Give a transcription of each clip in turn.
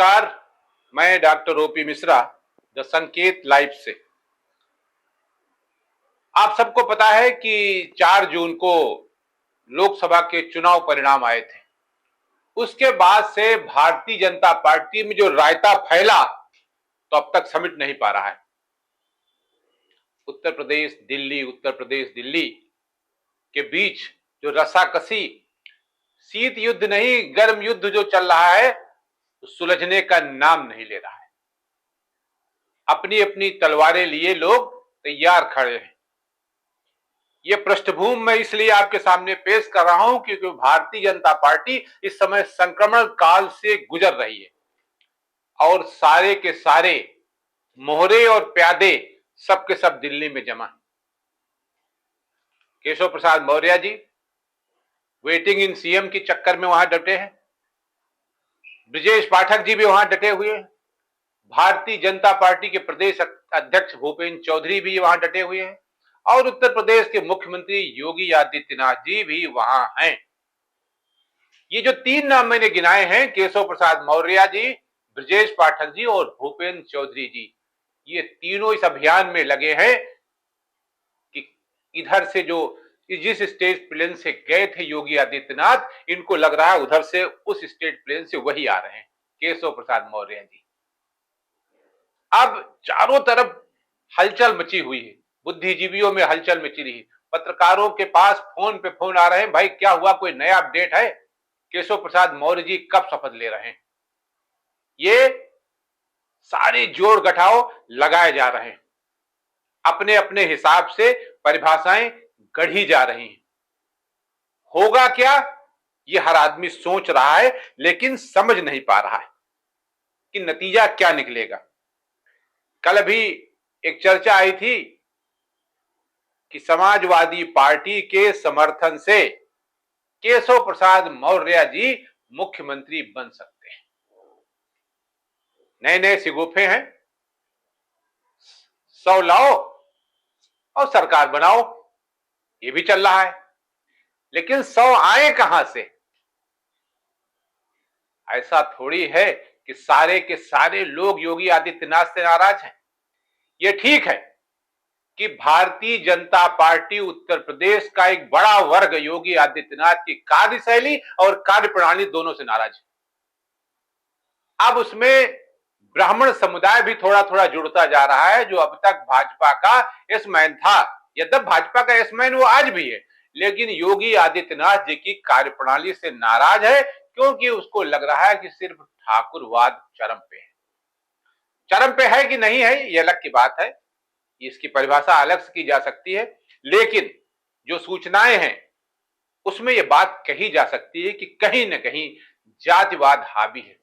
नमस्कार। मैं doctor OP Mishra, the संकेत लाइव से। आप सबको पता है कि 4 जून को लोकसभा के चुनाव परिणाम आए थे। उसके बाद से भारतीय जनता पार्टी में जो रायता फैला, तो अब तक समिट नहीं पा रहा है। उत्तर प्रदेश दिल्ली, उत्तर प्रदेश दिल्ली के बीच जो रस्साकसी, शीत युद्ध नहीं गर्म युद्ध जो चल रहा है, सुलझने का नाम नहीं ले रहा है। अपनी अपनी तलवारें लिए लोग तैयार खड़े हैं। ये पृष्ठभूमि मैं इसलिए आपके सामने पेश कर रहा हूं क्योंकि भारतीय जनता पार्टी इस समय संक्रमण काल से गुजर रही है और सारे के सारे मोहरे और प्यादे सबके सब दिल्ली में जमा हैं। Keshav Prasad Maurya ji waiting in CM के चक्कर में वहां डटे हैं। ब्रजेश पाठक जी भी वहां डटे हुए हैं। भारतीय जनता पार्टी के प्रदेश अध्यक्ष भूपेंद्र चौधरी भी वहां डटे हुए हैं और उत्तर प्रदेश के मुख्यमंत्री योगी आदित्यनाथ जी भी वहां हैं। ये जो 3 नाम मैंने गिनाए हैं, केशव प्रसाद मौर्य जी, ब्रजेश पाठक जी और भूपेंद्र चौधरी जी, ये तीनों इस अभियान में लगे हैं कि इधर से जो जिस स्टेट प्लेन से गए थे योगी आदित्यनाथ, इनको लग रहा है उधर से उस स्टेट प्लेन से वही आ रहे हैं, केशव प्रसाद मौर्य जी। अब चारों तरफ हलचल मची हुई है, बुद्धिजीवियों में हलचल मची रही है। पत्रकारों के पास फोन पे फोन आ रहे हैं, भाई क्या हुआ, कोई नया अपडेट है? केशव प्रसाद मौर्य जी कब शपथ ले रहे हैं? ये सारे जोड़ घटाव लगाए जा रहे हैं, अपने अपने हिसाब से परिभाषाएं गढ़ी जा रही हैं। होगा क्या, ये हर आदमी सोच रहा है लेकिन समझ नहीं पा रहा है कि नतीजा क्या निकलेगा। कल भी एक चर्चा आई थी कि समाजवादी पार्टी के समर्थन से केशव प्रसाद मौर्य जी मुख्यमंत्री बन सकते हैं। नए नए सिगोफे हैं, 100 लाओ और सरकार बनाओ, ये भी चल रहा है, लेकिन 100 आए कहां से? ऐसा थोड़ी है कि सारे के सारे लोग योगी आदित्यनाथ से नाराज हैं। ये ठीक है कि भारतीय जनता पार्टी उत्तर प्रदेश का एक बड़ा वर्ग योगी आदित्यनाथ की कार्यशैली और कार्यप्रणाली दोनों से नाराज है। अब उसमें ब्राह्मण समुदाय भी थोड़ा थोड़ा जुड़ता जा रहा है, जो अब तक भाजपा का यशमैन था। यद्यप भाजपा का यशमैन वो आज भी है, लेकिन योगी आदित्यनाथ जी की कार्यप्रणाली से नाराज है क्योंकि उसको लग रहा है कि सिर्फ ठाकुरवाद चरम पे है। चरम पे है कि नहीं है, यह अलग की बात है, इसकी परिभाषा अलग से की जा सकती है, लेकिन जो सूचनाएं हैं उसमें यह बात कही जा सकती है कि कहीं न कहीं जातिवाद हावी है।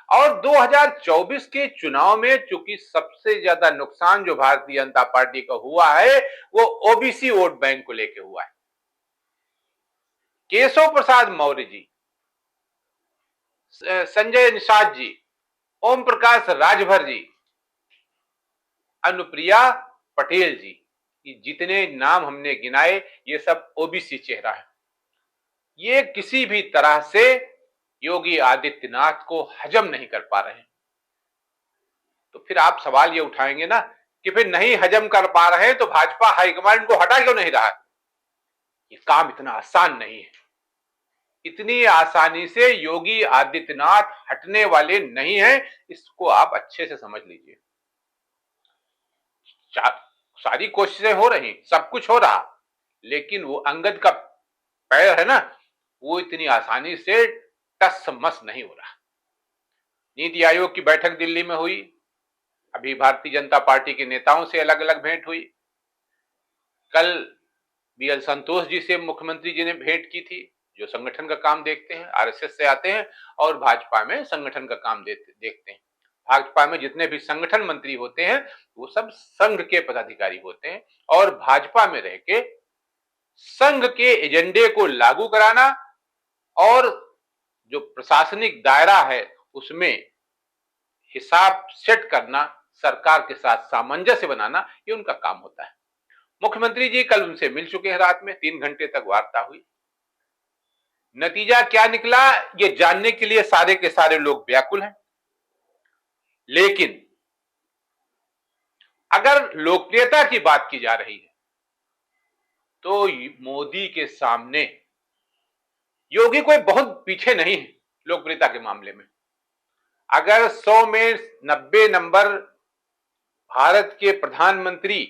और 2024 के चुनाव में चूंकि सबसे ज्यादा नुकसान जो भारतीय जनता पार्टी का हुआ है वो ओबीसी वोट बैंक को लेकर हुआ है। केशव प्रसाद मौर्य जी, संजय निषाद जी, ओम प्रकाश राजभर जी, अनुप्रिया पटेल जी, ये जितने नाम हमने गिनाए ये सब ओबीसी चेहरा है। ये किसी भी तरह से योगी आदित्यनाथ को हजम नहीं कर पा रहे हैं। तो फिर आप सवाल ये उठाएंगे ना कि फिर नहीं हजम कर पा रहे हैं तो भाजपा हाईकमांड को हटा क्यों नहीं रहा? ये काम इतना आसान नहीं है। इतनी आसानी से योगी आदित्यनाथ हटने वाले नहीं हैं, इसको आप अच्छे से समझ लीजिए। सारी कोशिशें हो रही, सब कुछ हो रहा, लेकिन वो अंगद का पैर है ना, वो इतनी आसानी से टस मस नहीं हो रहा। नीति आयोग की बैठक दिल्ली में हुई, अभी भारतीय जनता पार्टी के नेताओं से अलग अलग भेंट हुई। कल बीएल संतोष जी से मुख्यमंत्री जी ने भेंट की थी, जो संगठन का काम देखते हैं, आरएसएस से आते हैं और भाजपा में संगठन का काम देखते हैं। भाजपा में जितने भी संगठन मंत्री होते हैं वो सब संघ के पदाधिकारी होते हैं और भाजपा में रह के संघ के एजेंडे को लागू कराना और जो प्रशासनिक दायरा है उसमें हिसाब सेट करना, सरकार के साथ सामंजस्य बनाना, ये उनका काम होता है। मुख्यमंत्री जी कल उनसे मिल चुके हैं, रात में 3 घंटे तक वार्ता हुई। नतीजा क्या निकला ये जानने के लिए सारे के सारे लोग व्याकुल हैं। लेकिन अगर लोकप्रियता की बात की जा रही है तो मोदी के सामने योगी कोई बहुत पीछे नहीं है लोकप्रियता के मामले में। अगर 100 में 90 नंबर भारत के प्रधानमंत्री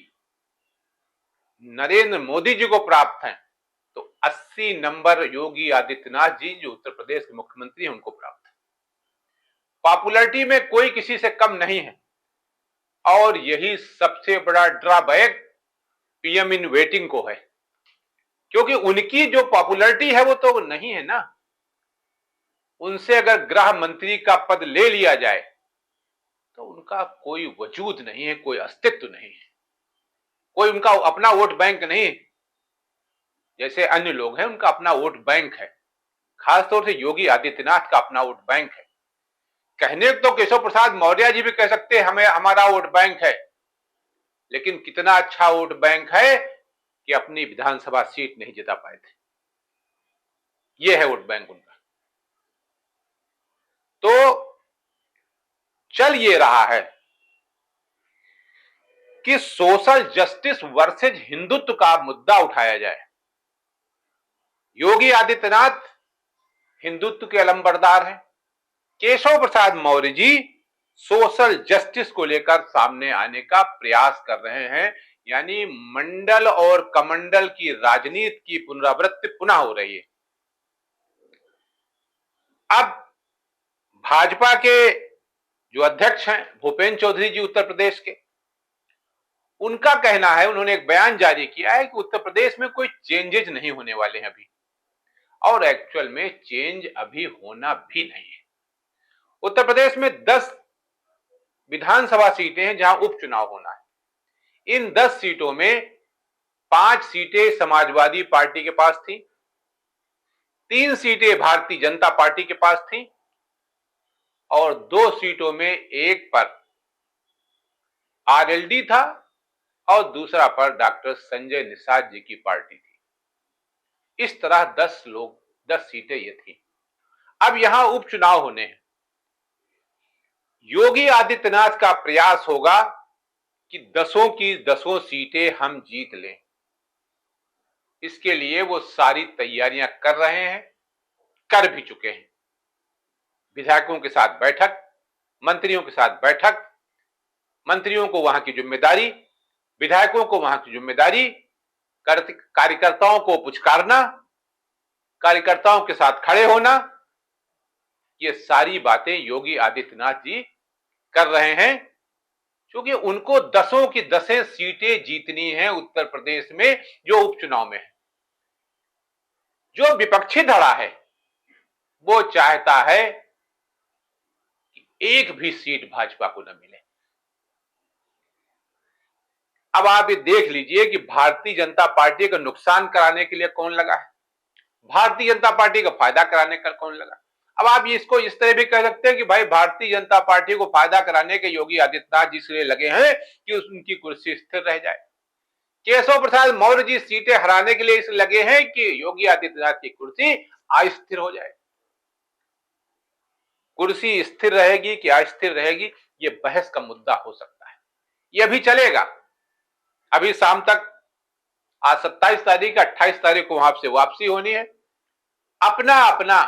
नरेंद्र मोदी जी को प्राप्त हैं, तो 80 नंबर योगी आदित्यनाथ जी जो उत्तर प्रदेश के मुख्यमंत्री हैं उनको प्राप्त है। पॉपुलैरिटी में कोई किसी से कम नहीं है और यही सबसे बड़ा ड्रॉबैक पीएम इन वेटिंग को है, क्योंकि उनकी जो पॉपुलैरिटी है वो तो नहीं है ना। उनसे अगर गृह मंत्री का पद ले लिया जाए तो उनका कोई वजूद नहीं है, कोई अस्तित्व नहीं है, कोई उनका अपना वोट बैंक नहीं है। जैसे अन्य लोग हैं उनका अपना वोट बैंक है, खासतौर से योगी आदित्यनाथ का अपना वोट बैंक है। कहने तो केशव प्रसाद मौर्य जी भी कह सकते हैं हमें हमारा वोट बैंक है, लेकिन कितना अच्छा वोट बैंक है कि अपनी विधानसभा सीट नहीं जिता पाए थे। यह है वोट बैंक उनका। तो चल ये रहा है कि सोशल जस्टिस वर्सेज हिंदुत्व का मुद्दा उठाया जाए। योगी आदित्यनाथ हिंदुत्व के अलंबरदार हैं, केशव प्रसाद मौर्य जी सोशल जस्टिस को लेकर सामने आने का प्रयास कर रहे हैं। यानी मंडल और कमंडल की राजनीति की पुनरावृत्ति पुनः हो रही है। अब भाजपा के जो अध्यक्ष हैं भूपेंद्र चौधरी जी उत्तर प्रदेश के, उनका कहना है, उन्होंने एक बयान जारी किया है कि उत्तर प्रदेश में कोई चेंजेस नहीं होने वाले हैं अभी, और एक्चुअल में चेंज अभी होना भी नहीं है। उत्तर प्रदेश में 10 विधानसभा सीटें हैं जहां उपचुनाव होना है। इन 10 सीटों में 5 सीटें समाजवादी पार्टी के पास थी, 3 सीटें भारतीय जनता पार्टी के पास थी और 2 सीटों में एक पर आरएलडी था और दूसरा पर डॉक्टर संजय निषाद जी की पार्टी थी। इस तरह 10 सीटें ये थी। अब यहां उपचुनाव होने हैं। योगी आदित्यनाथ का प्रयास होगा कि 10 की 10 सीटें हम जीत लें। इसके लिए वो सारी तैयारियां कर रहे हैं, कर भी चुके हैं। विधायकों के साथ बैठक, मंत्रियों के साथ बैठक, मंत्रियों को वहां की जिम्मेदारी, विधायकों को वहां की जिम्मेदारी, कार्यकर्ताओं को पुचकारना, कार्यकर्ताओं के साथ खड़े होना, ये सारी बातें योगी आदित्यनाथ जी कर रहे हैं, क्योंकि उनको 10 की 10 सीटें जीतनी है उत्तर प्रदेश में जो उपचुनाव में है। जो विपक्षी धड़ा है वो चाहता है कि एक भी सीट भाजपा को न मिले। अब आप ये देख लीजिए कि भारतीय जनता पार्टी का नुकसान कराने के लिए कौन लगा है, भारतीय जनता पार्टी का फायदा कराने का कौन लगा। अब आप इसको इस तरह भी कह सकते हैं कि भाई भारतीय जनता पार्टी को फायदा कराने के योगी आदित्यनाथ जी इसलिए लगे हैं कि उनकी कुर्सी स्थिर रह जाए। केशव प्रसाद मौर्य जी सीटें हराने के लिए इसलिए लगे हैं कि योगी आदित्यनाथ की कुर्सी अस्थिर हो जाए। कुर्सी स्थिर रहेगी कि अस्थिर रहेगी, ये बहस का मुद्दा हो सकता है। ये अभी चलेगा। अभी शाम तक, आज 27 तारीख, 28 तारीख को वहां से वापसी होनी है। अपना अपना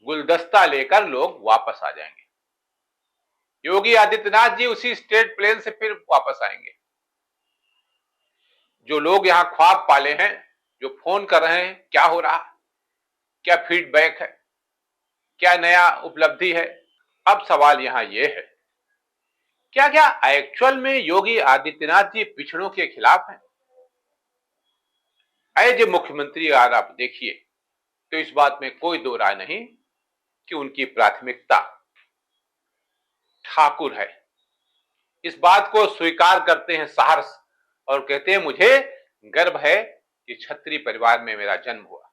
गुलदस्ता लेकर लोग वापस आ जाएंगे। योगी आदित्यनाथ जी उसी स्टेट प्लेन से फिर वापस आएंगे। जो लोग यहां ख्वाब पाले हैं, जो फोन कर रहे हैं, क्या हो रहा, क्या फीडबैक है, क्या नया उपलब्धि है, अब सवाल यहां यह है, क्या क्या एक्चुअल में योगी आदित्यनाथ जी पिछड़ों के खिलाफ हैं? एज ए मुख्यमंत्री अगर आप देखिए तो इस बात में कोई दो राय नहीं कि उनकी प्राथमिकता ठाकुर है। इस बात को स्वीकार करते हैं सहर्ष और कहते हैं मुझे गर्व है कि क्षत्रिय परिवार में मेरा जन्म हुआ।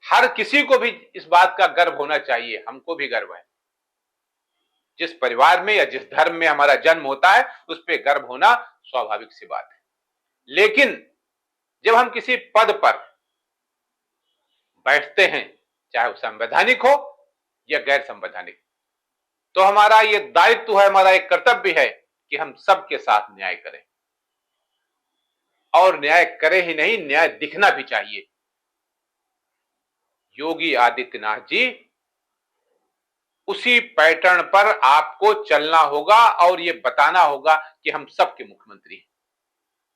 हर किसी को भी इस बात का गर्व होना चाहिए, हमको भी गर्व है। जिस परिवार में या जिस धर्म में हमारा जन्म होता है उस पर गर्व होना स्वाभाविक सी बात है। लेकिन जब हम किसी पद पर बैठते हैं, चाहे वो संवैधानिक हो या गैर संवैधानिक, तो हमारा ये दायित्व है, हमारा एक कर्तव्य है कि हम सबके साथ न्याय करें, और न्याय करें ही नहीं, न्याय दिखना भी चाहिए। योगी आदित्यनाथ जी, उसी पैटर्न पर आपको चलना होगा और ये बताना होगा कि हम सबके मुख्यमंत्री हैं।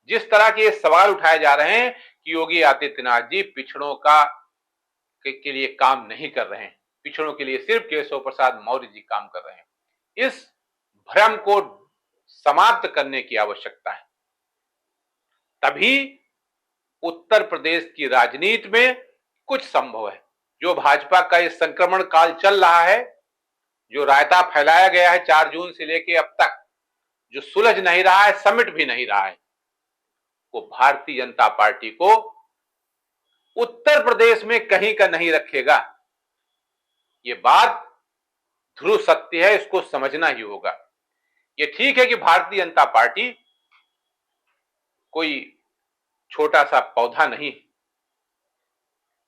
जिस तरह के ये सवाल उठाए जा रहे हैं कि योगी आदित्यनाथ जी पिछड़ों के लिए काम नहीं कर रहे हैं, पिछड़ों के लिए सिर्फ केशव प्रसाद मौर्य जी काम कर रहे हैं, इस भ्रम को समाप्त करने की आवश्यकता है। तभी उत्तर प्रदेश की राजनीति में कुछ संभव है। जो भाजपा का ये संक्रमण काल चल रहा है, जो रायता फैलाया गया है 4 जून से लेकर अब तक, जो सुलझ नहीं रहा है, समिट भी नहीं रहा है, वो भारतीय जनता पार्टी को उत्तर प्रदेश में कहीं का नहीं रखेगा। ये बात ध्रुव सत्य है, इसको समझना ही होगा। ये ठीक है कि भारतीय जनता पार्टी कोई छोटा सा पौधा नहीं,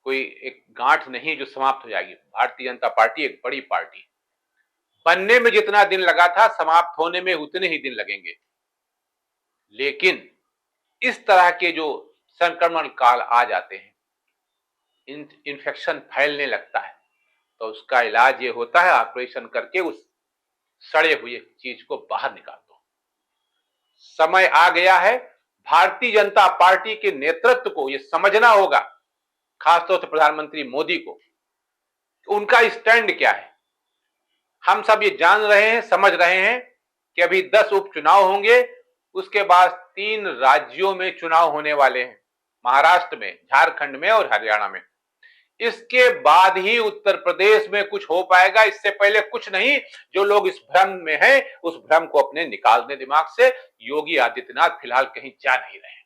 कोई एक गांठ नहीं जो समाप्त हो जाएगी। भारतीय जनता पार्टी एक बड़ी पार्टी, बनने में जितना दिन लगा था, समाप्त होने में उतने ही दिन लगेंगे। लेकिन इस तरह के जो संक्रमण काल आ जाते हैं, इन्फेक्शन फैलने लगता है, तो उसका इलाज ये होता है ऑपरेशन करके उस सड़े हुए चीज को बाहर निकाल दो। समय आ गया है, भारतीय जनता पार्टी के नेतृत्व को ये समझना होगा, खासतौर से प्रधानमंत्री मोदी को, उनका स्टैंड क्या है। हम सब ये जान रहे हैं, समझ रहे हैं कि अभी 10 उपचुनाव होंगे, उसके बाद 3 राज्यों में चुनाव होने वाले हैं, महाराष्ट्र में, झारखंड में और हरियाणा में। इसके बाद ही उत्तर प्रदेश में कुछ हो पाएगा, इससे पहले कुछ नहीं। जो लोग इस भ्रम में हैं, उस भ्रम को अपने निकाल दें दिमाग से। योगी आदित्यनाथ फिलहाल कहीं जा नहीं रहे।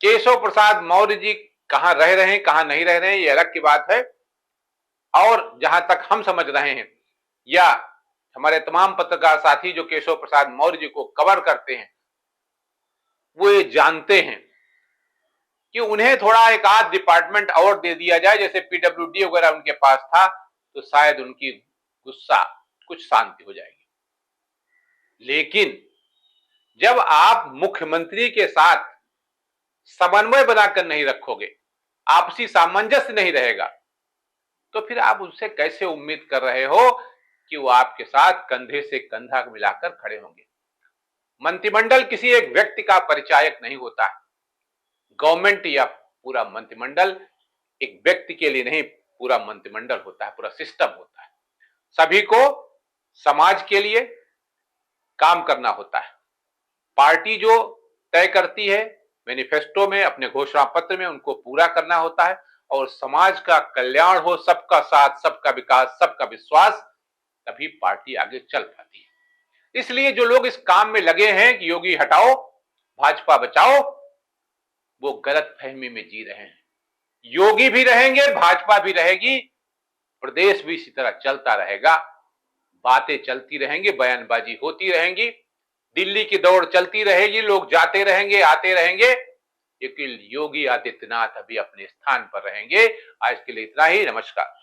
केशव प्रसाद मौर्य जी कहां रह रहे हैं, कहां नहीं रह रहे हैं, ये अलग की बात है। और जहां तक हम समझ रहे हैं, या हमारे तमाम पत्रकार साथी जो केशव प्रसाद मौर्य जी को कवर करते हैं, वो ये जानते हैं कि उन्हें थोड़ा एक आध डिपार्टमेंट और दे दिया जाए, जैसे पीडब्ल्यूडी वगैरह उनके पास था, तो शायद उनकी गुस्सा कुछ शांति हो जाएगी। लेकिन जब आप मुख्यमंत्री के साथ समन्वय बनाकर नहीं रखोगे, आपसी सामंजस्य नहीं रहेगा, तो फिर आप उनसे कैसे उम्मीद कर रहे हो कि वो आपके साथ कंधे से कंधा मिलाकर खड़े होंगे। मंत्रिमंडल किसी एक व्यक्ति का परिचायक नहीं होता है। गवर्नमेंट या पूरा मंत्रिमंडल एक व्यक्ति के लिए नहीं, पूरा मंत्रिमंडल होता है, पूरा सिस्टम होता है। सभी को समाज के लिए काम करना होता है। पार्टी जो तय करती है मैनिफेस्टो में, अपने घोषणा पत्र में, उनको पूरा करना होता है, और समाज का कल्याण हो, सबका साथ, सबका विकास, सबका विश्वास, तभी पार्टी आगे चल पाती है। इसलिए जो लोग इस काम में लगे हैं कि योगी हटाओ, भाजपा बचाओ, वो गलत फहमी में जी रहे हैं। योगी भी रहेंगे, भाजपा भी रहेगी, प्रदेश भी इसी तरह चलता रहेगा। बातें चलती रहेंगी, बयानबाजी होती रहेंगी, दिल्ली की दौड़ चलती रहेगी, लोग जाते रहेंगे, आते रहेंगे, लेकिन योगी आदित्यनाथ अभी अपने स्थान पर रहेंगे। आज के लिए इतना ही। नमस्कार।